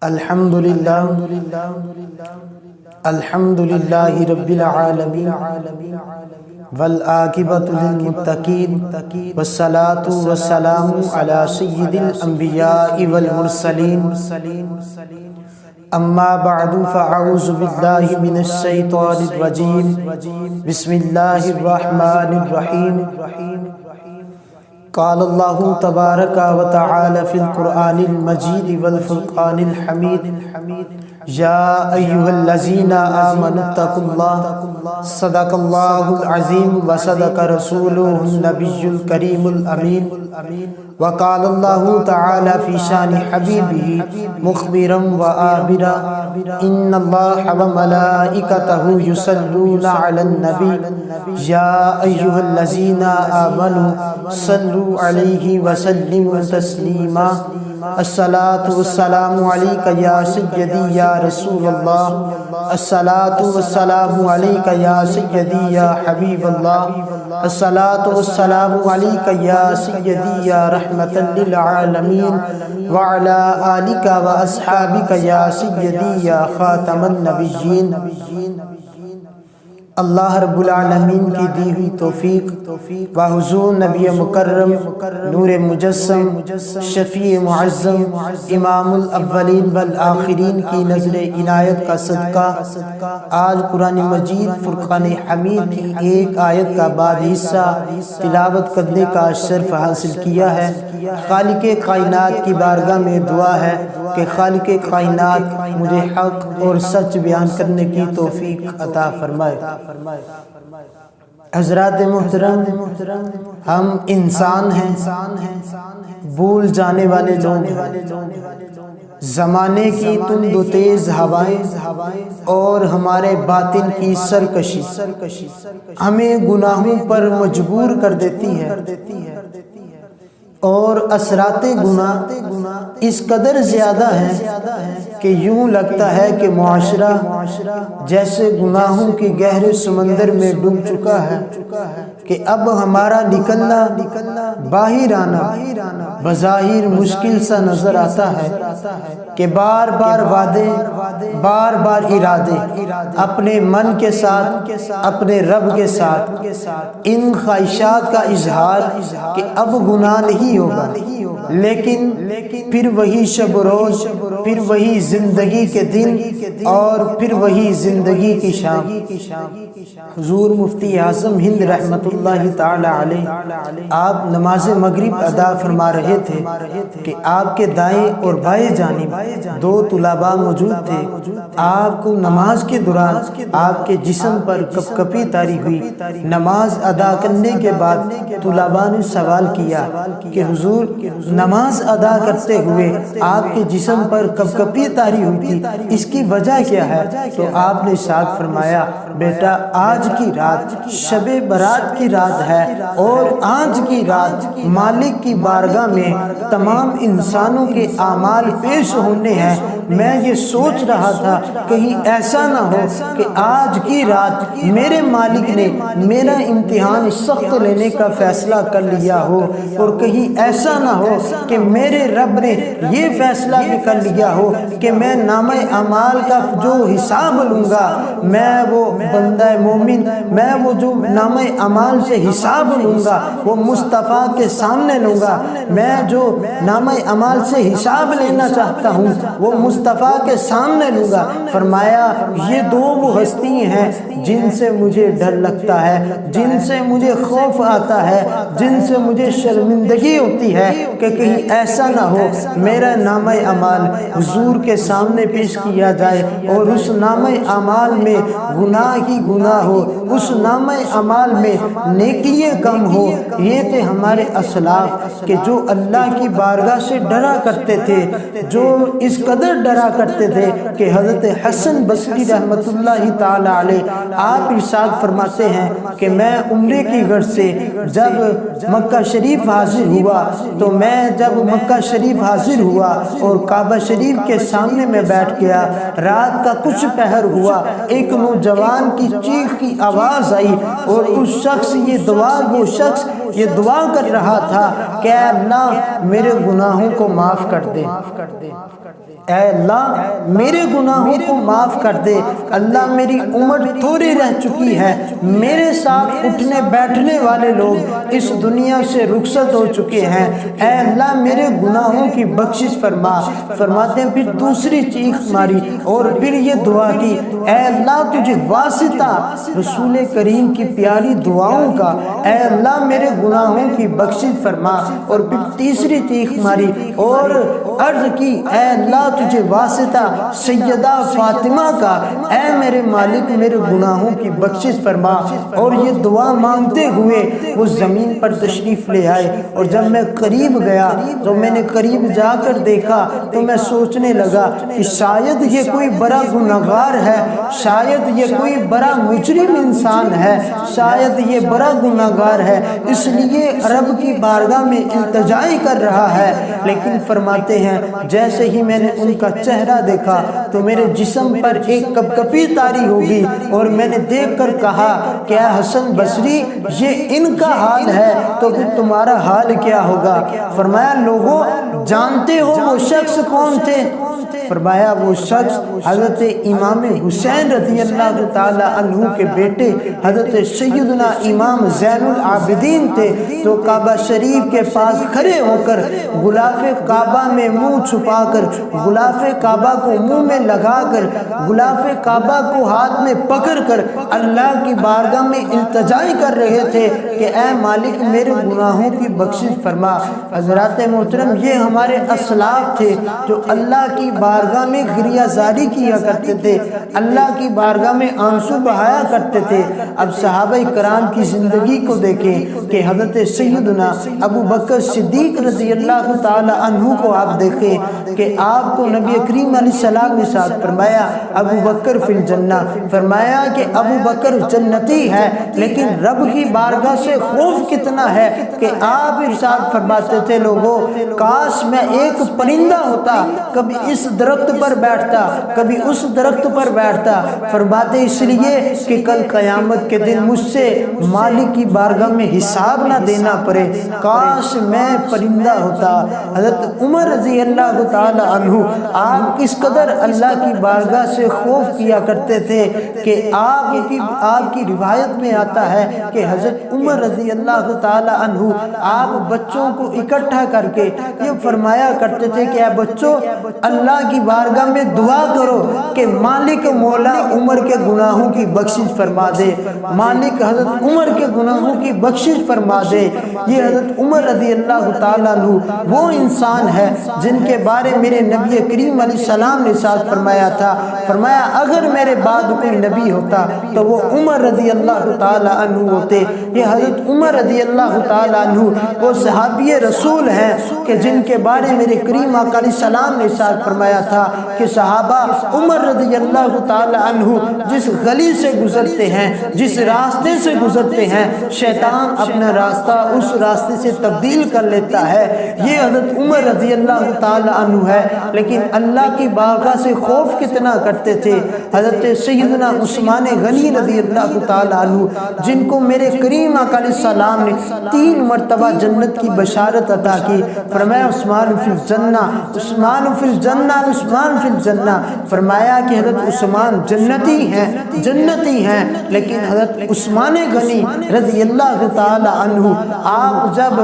الحمد للہ رب العالمین والعاقبۃ للمتقین والصلاۃ والسلام علی سید الانبیاء والمرسلین اما بعد فاعوذ باللہ من الشیطان الرجیم بسم اللہ الرحمن الرحیم قال اللہ تبارک و تعالی فی القرآن المجید والفرقان الحمید یا ایہا الذین آمنوا اتقوا اللہ صدق اللہ العظیم وصدق رسولہ النبی الکریم الامین وقال اللہ تعالی فی شان حبیبہ مخبرا وآبرا ان اللہ وملائکتہ یصلون علی النبی یا ایہا الذین آمنوا صلوا علیہ وسلموا تسلیما الصلاۃ والسلام علیک یا سیدی یا رسول اللہ الصلاۃ والسلام علیک یا سیدی یا حبیب اللہ الصلاۃ والسلام علیک یا سیدی یا رحمۃ للعالمین وعلی آلک واصحابک یا سیدی یا خاتم النبیین۔ اللہ رب العالمین کی دی ہوئی توفیق و حضور نبی مکرم نور مجسم شفیع معظم امام الاولین والآخرین کی نظر عنایت کا صدقہ آج قرآن مجید فرقان حمید کی ایک آیت کا بعد حصہ تلاوت کرنے کا شرف حاصل کیا ہے۔ خالق کائنات کی بارگاہ میں دعا ہے کہ خالق کائنات مجھے حق اور سچ بیان کرنے کی توفیق عطا فرمائے۔ حضرات محترم، ہم انسان ہیں، بھول جانے والے لوگ ہیں۔ زمانے کی تند و تیز ہوائیں اور ہمارے باطن کی سرکشی ہمیں گناہوں پر مجبور کر دیتی ہے، اور اثرات گناہ اس قدر زیادہ ہیں کہ یوں لگتا ہے کہ معاشرہ جیسے گناہوں کے گہرے سمندر میں ڈوب چکا ہے کہ اب ہمارا نکلنا باہر آنا بظاہر مشکل سا نظر آتا ہے کہ بار بار وعدے بار بار ارادے اپنے من کے ساتھ اپنے رب کے ساتھ ان خواہشات کا اظہار کہ اب گناہ نہیں ہوگا، لیکن پھر وہی شب و روز، پھر وہی زندگی کے دن اور پھر وہی زندگی کی شام۔ حضور مفتی اعظم ہند رحمت اللہ تعالی علیہ آپ نماز مغرب ادا فرما رہے تھے کہ آپ کے دائیں اور بائیں جانب دو طلباء موجود تھے۔ آپ کو نماز کے دوران آپ کے جسم پر کپ کپی طاری ہوئی۔ نماز ادا کرنے کے بعد طلباء نے سوال کیا کہ حضور نماز ادا کرتے ہوئے آپ کے جسم پر کپ کپی طاری ہوئی تھی، اس کی وجہ کیا ہے؟ تو آپ نے ارشاد فرمایا بیٹا آج کی رات شب برات کی رات ہے، اور آج کی رات مالک کی بارگاہ میں تمام انسانوں کے اعمال پیش ہونے ہیں۔ میں یہ سوچ رہا تھا کہیں ایسا نہ ہو کہ آج کی رات میرے مالک نے میرا امتحان سخت لینے کا فیصلہ کر لیا ہو، اور کہیں ایسا نہ ہو کہ میرے رب نے یہ فیصلہ بھی کر لیا ہو کہ میں نامہ اعمال کا جو حساب لوں گا، میں وہ بندہ مومن، میں وہ جو نامہ اعمال سے حساب لوں گا وہ مصطفیٰ کے سامنے لوں گا۔ میں جو نامہ اعمال سے حساب لینا چاہتا ہوں وہ مصطفیٰ کے سامنے لوں گا۔ فرمایا یہ دو وہ ہستی ہیں جن سے مجھے ڈر لگتا ہے، جن سے مجھے خوف آتا ہے، جن سے مجھے شرمندگی ہوتی ہے کہ کہیں ایسا نہ ہو میرا نامہ اعمال حضور کے سامنے پیش کیا جائے اور اس نامہ اعمال میں گناہ ہی گناہ ہو، اس نامہ اعمال میں نیکیاں کم ہو۔ یہ تھے ہمارے اسلاف کہ جو اللہ کی بارگاہ سے ڈرا کرتے تھے، جو اس قدر ڈرا کرتے تھے کہ حضرت حسن بصری رحمت اللہ تعالی علیہ آپ ارشاد فرماتے ہیں کہ میں عمرے کی غرض سے جب مکہ شریف حاضر ہوا تو میں جب مکہ شریف حاضر ہوا اور کعبہ شریف کے سامنے میں بیٹھ گیا، رات کا کچھ پہر ہوا، ایک نوجوان کی چیخ کی آواز آئی اور اس شخص یہ دوار وہ شخص یہ دعا کر رہا تھا کہ اے اللہ میرے گناہوں کو معاف کر دے، اے اللہ میرے گناہوں کو معاف کر دے، اللہ میری عمر تھوڑی رہ چکی ہے، میرے ساتھ اٹھنے بیٹھنے والے لوگ اس دنیا سے رخصت ہو چکے ہیں، اے اللہ میرے گناہوں کی بخشش فرما۔ فرماتے ہیں پھر دوسری چیخ ماری اور پھر یہ دعا کی، اے اللہ تجھے واسطہ رسول کریم کی پیاری دعاؤں کا، اے اللہ میرے گناہوں کی بخشش فرما۔ اور پھر تیسری چیخ ماری اور عرض کی، اے اللہ تجھے واسطہ سیدہ فاطمہ کا، اے میرے مالک میرے گناہوں کی بخشش فرما۔ اور یہ دعا مانگتے ہوئے وہ زمین پر تشریف لے آئے، اور جب میں قریب گیا تو میں نے قریب جا کر دیکھا تو میں سوچنے لگا کہ شاید یہ کوئی بڑا گنہگار ہے، شاید یہ کوئی بڑا مجرم انسان ہے، شاید یہ بڑا گنہگار ہے، اس لیے رب کی بارگاہ میں التجا کر رہا ہے۔ لیکن فرماتے ہیں جیسے ہی میں نے ان کا چہرہ دیکھا تو میرے جسم پر ایک کپکپی طاری ہوگی، اور میں نے دیکھ کر کہا کہ اے حسن بصری یہ ان کا حال ہے تو پھر تمہارا حال کیا ہوگا؟ فرمایا لوگوں جانتے ہو وہ شخص کون تھے؟ فرمایا وہ شخص حضرت امام حسین رضی اللہ تعالی عنہ کے بیٹے حضرت سیدنا امام زین العابدین تھے، تو کعبہ شریف کے پاس کھڑے ہو کر غلاف کعبہ میں منہ چھپا کر، غلاف کعبہ کو منہ میں لگا کر، غلاف کعبہ کو ہاتھ میں پکڑ کر اللہ کی بارگاہ میں التجا کر رہے تھے کہ اے مالک میرے گناہوں کی بخشش فرما۔ حضرات محترم یہ ہمارے اسلاف تھے جو اللہ کی بارگاہ میں گریہ زاری کیا کرتے تھے، اللہ کی بارگاہ میں آنسو بہایا کرتے تھے۔ اب صحابہ کرام کی زندگی کو دیکھیں کہ حضرت سیدنا ابو بکر صدیق رضی اللہ تعالی عنہ کو آپ دیکھیں کہ آپ کو نبی کریم علیہ السلام نے ساتھ فرمایا ابو بکر فی الجنہ، فرمایا کہ ابو بکر جنتی ہے، لیکن رب کی بارگاہ سے خوف کتنا ہے کہ آپ ارشاد فرماتے تھے لوگوں کاش میں ایک پرندہ ہوتا، کبھی اس درخت پر بیٹھتا کبھی اس درخت پر بیٹھتا، فرماتے اس لیے کہ کل قیامت کے دن مجھ سے مالک کی بارگاہ میں حساب نہ دینا پڑے، کاش میں پرندہ ہوتا۔ حضرت عمر رضی اللہ تعالی عنہ آپ کس قدر اللہ کی بارگاہ سے خوف کیا کرتے تھے کہ آپ کی روایت میں آتا ہے کہ حضرت عمر رضی اللہ تعالی عنہ آپ بچوں کو اکٹھا کر کے یہ فرمایا کرتے تھے کہ اے بچوں اللہ کی بارگاہ میں دعا کرو کہ مالک مولا عمر کے گناہوں کی بخشش فرما دے، مالک حضرت عمر کے گناہوں کی بخشش فرما دے۔ یہ حضرت عمر رضی اللہ تعالیٰ عنہ وہ انسان ہے جن کے بارے میرے نبی کریم علیہ السلام نے ساتھ فرمایا تھا، فرمایا اگر میرے بعد کوئی نبی ہوتا تو وہ عمر رضی اللہ تعالیٰ عنہ ہوتے۔ یہ حضرت عمر رضی اللہ تعالیٰ عنہ وہ صحابی رسول ہیں کہ جن کے بارے میرے کریم آقا علیہ السلام نے ساتھ فرمایا تھا کہ صحابہ عمر رضی اللہ تعالیٰ عنہ جس گلی سے گزرتے ہیں، جس راستے سے گزرتے ہیں، شیطان اپنا راستہ اس راستے سے تبدیل کر لیتا ہے۔ یہ حضرت عمر رضی اللہ تعالیٰ عنہ ہے، لیکن اللہ کی بارگاہ سے خوف کتنا کرتے تھے۔ حضرت سیدنا عثمان غنی رضی اللہ تعالیٰ عنہ جن کو میرے کریم آقا علیہ السلام نے 3 مرتبہ جنت کی بشارت عطا کی، فرمایا عثمان فی الجنہ، عثمان فی الجنہ، عثمان فی الجنہ، فرمایا کہ حضرت عثمان جنتی ہیں، لیکن حضرت عثمان غنی رضی اللہ تعالی عنہ آپ جب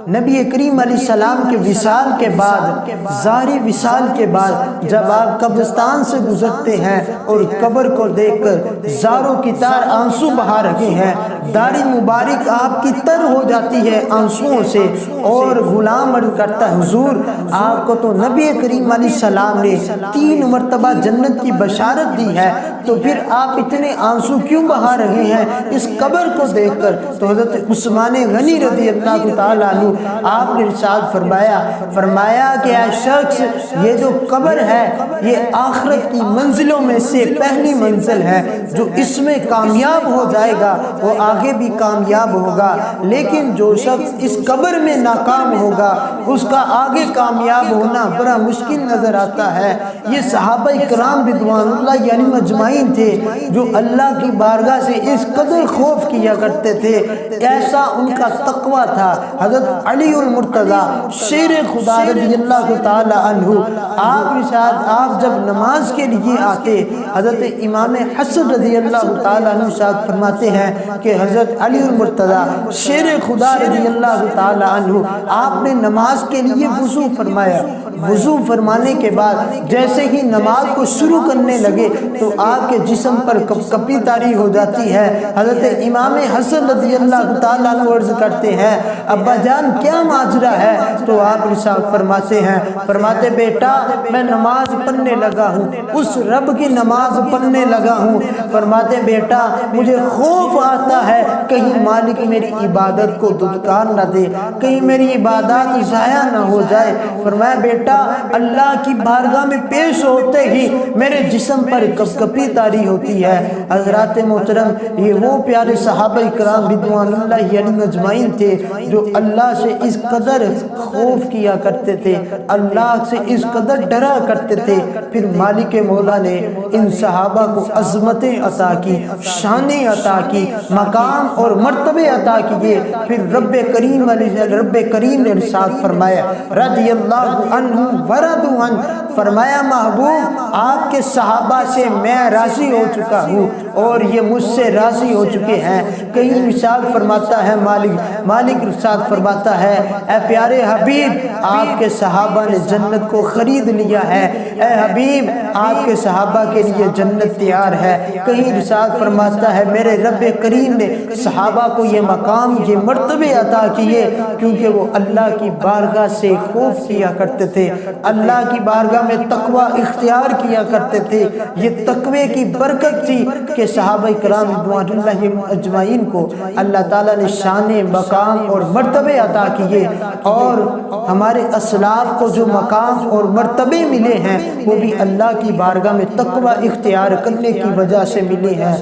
نبی کریم علیہ السلام کے وصال کے بعد، ظاہری وصال کے بعد جب آپ قبرستان سے گزرتے ہیں اور قبر کو دیکھ کر زاروں کی تار آنسو بہا رہے ہیں، داڑھی مبارک آپ کی تر ہو جاتی ہے آنسوؤں سے، اور غلام عرض کرتا ہے حضور آپ کو تو نبی کریم علیہ السلام نے 3 مرتبہ جنت کی بشارت دی ہے، تو پھر آپ اتنے آنسو کیوں بہا رہے ہیں اس قبر کو دیکھ کر؟ تو حضرت عثمان غنی رضی اللہ تعالیٰ عنہ آپ نے ارشاد فرمایا کہ اے شخص یہ جو قبر ہے یہ آخرت کی منزلوں میں سے پہلی منزل ہے، جو اس میں کامیاب ہو جائے گا وہ آگے بھی کامیاب ہوگا، لیکن جو شخص اس قبر میں نہ ناکام ہوگا، اس کا آگے کامیاب ہونا بڑا مشکل نظر آتا ہے۔ یہ صحابہ کرام رضوان اللہ علیہم اجمعین تھے جو اللہ کی بارگاہ سے اس قدر خوف کیا کرتے تھے، ایسا ان کا تقوی تھا۔ حضرت علی المرتضیٰ شیر خدا رضی اللہ تعالی عنہ، آپ جب نماز کے لیے آتے، حضرت امام حسن رضی اللہ تعالی عنہ ارشاد فرماتے ہیں کہ حضرت علی المرتضیٰ شیر خدا رضی اللہ تعالی عنہ آپ نے نماز کے لیے وضو فرمایا، وضو فرمانے کے بعد جیسے ہی نماز کو شروع کرنے لگے تو آپ کے جسم پر کپ کپی طاری ہو جاتی ہے۔ حضرت امام حسن رضی اللہ تعالیٰ عنہ عرض کرتے ہیں ابا جان کیا ماجرا ہے؟ تو آپ ارشاد فرماتے ہیں، فرماتے بیٹا میں نماز پڑھنے لگا ہوں، اس رب کی نماز پڑھنے لگا ہوں، فرماتے بیٹا مجھے خوف آتا ہے کہیں مالک میری عبادت کو دھتکار نہ دے، کہیں میری عبادات ضائع نہ ہو جائے۔ فرمایا بیٹا اللہ کی بارگاہ میں پیش ہوتے ہی میرے جسم پر کپ کپی طاری ہوتی ہے۔ حضرات محترم، یہ وہ پیارے صحابہ کرام رضوان اللہ علیہم اجمعین تھے جو اللہ سے اس قدر خوف کیا کرتے تھے، اللہ سے اس قدر ڈرا کرتے تھے، پھر مالک مولا نے ان صحابہ کو عظمتیں عطا کی، شانیں عطا کی، مقام اور مرتبے عطا کیے۔ پھر رب کریم نے ارشاد فرمایا رضی اللہ عنہ ورضوا عنہ، فرمایا محبوب آپ کے صحابہ سے میں راضی ہو چکا ہوں اور یہ مجھ سے راضی ہو چکے ہیں۔ کہیں ارشاد فرماتا ہے مالک ارشاد فرماتا ہے اے پیارے حبیب آپ کے صحابہ نے جنت کو خرید لیا ہے، اے حبیب آپ کے صحابہ کے لیے جنت تیار ہے۔ کہیں ارشاد فرماتا ہے میرے رب کریم نے صحابہ کو یہ مقام یہ مرتبے عطا کیے کیونکہ وہ اللہ کی بارگاہ سے خوف کیا کرتے تھے، اللہ کی بارگاہ میں تقوی اختیار کیا کرتے تھے۔ یہ تقوی کی برکت تھی کہ صحابہ کرام رضوان اللہ اجمعین کو اللہ تعالیٰ نے شان مقام اور مرتبے عطا کیے، اور ہمارے اسلاف کو جو مقام اور مرتبے ملے ہیں وہ بھی اللہ کی بارگاہ میں تقوی اختیار کرنے کی وجہ سے ملے ہیں۔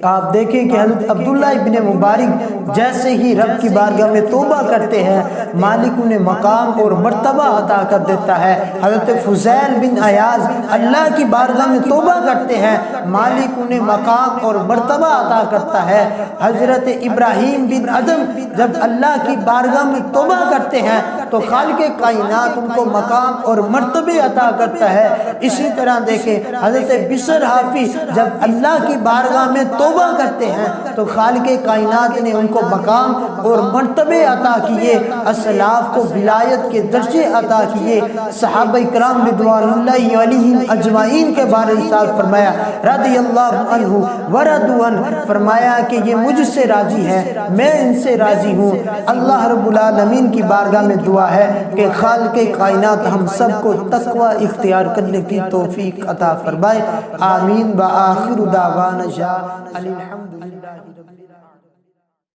آپ دیکھیں کہ حضرت عبداللہ ابن مبارک جیسے ہی رب کی بارگاہ میں توبہ کرتے ہیں مالک انہیں مقام اور مرتبہ عطا کر دیتا ہے۔ حضرت فضیل بن عیاض اللہ کی بارگاہ میں توبہ کرتے ہیں، مالک انہیں مقام اور مرتبہ عطا کرتا ہے۔ حضرت ابراہیم بن ادم جب اللہ کی بارگاہ میں توبہ کرتے ہیں تو خالق کائنات ان کو مقام اور مرتبے عطا کرتا ہے۔ اسی طرح دیکھیں حضرت بشر حافظ جب اللہ کی بارگاہ میں توبہ کرتے ہیں تو خالق کائنات نے ان کو مقام اور مرتبے عطا کیے، اسلاف کو ولایت کے درجے عطا کیے۔ صحابہ کرام رضوان اللہ علیہم اجمعین کے بارے میں ارشاد فرمایا رضی اللہ عنہ ورضوا عنہ، فرمایا کہ یہ مجھ سے راضی ہے میں ان سے راضی ہوں۔ اللہ رب العالمین کی بارگاہ میں دعا ہے کہ خالق کائنات ہم سب کو تقوی اختیار کرنے کی توفیق عطا فرمائے، آمین۔ وآخر دعوانا الحمدللہ رب العالمین۔